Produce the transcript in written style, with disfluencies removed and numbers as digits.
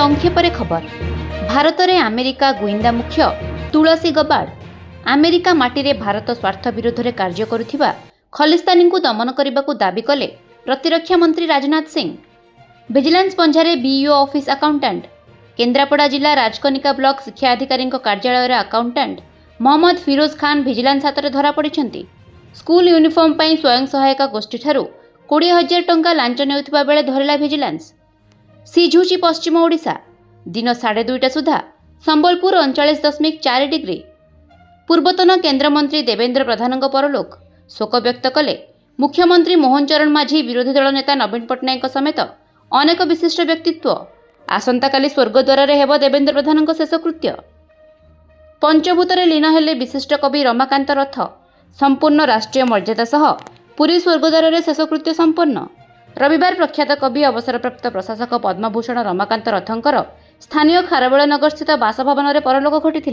संक्षेपरे खबर। भारत में अमेरिका गुइंदा मुख्य तुलसी गबाड़ अमेरिका माटी रे भारत स्वार्थ विरोध में कार्य करुथिबा खलिस्तानी को दमन करने को दाबी कले प्रतिरक्षा मंत्री राजनाथ सिंह। विजिलेंस पंजारे बीईओ ऑफिस अकाउंटेंट केन्द्रापड़ा जिला राजकनिका ब्लॉक शिक्षा अधिकारी कार्यालय अकाउंटेंट मोहम्मद फिरोज खान विजिलेंस हाथ में धरा पड़ती। स्कूल यूनिफॉर्म पर स्वयं सहायक गोष्ठी ठारू 20,000 टंका लांच नेउथिबा बेले धरिला विजिलेंस। सिझुची पश्चिम ओडिशा दिन 2:30 सुधा संबलपुर 39.4 डिग्री। पूर्वतन केन्द्रमंत्री देवेंद्र प्रधान परलोक शोक व्यक्त कले मुख्यमंत्री मोहन चरण माझी, विरोधी दल नेता नवीन पट्टनायक समेत अनेक विशिष्ट व्यक्तित्व। आसंताकाली स्वर्गद्वार हेब देवेंद्र प्रधान शेषकृत्य। पंचभूतरे लीन हेले विशिष्ट कवि रमाकांत रथ। संपूर्ण राष्ट्रीय मर्यादा सह पुरी स्वर्गद्वार शेषकृत्य संपन्न। रविवार प्रख्यात कवि अवसरप्राप्त प्रशासक पद्मभूषण रमाकांत रथंकर स्थानीय खारबेल नगर स्थित बासभवन में परलोक घटी।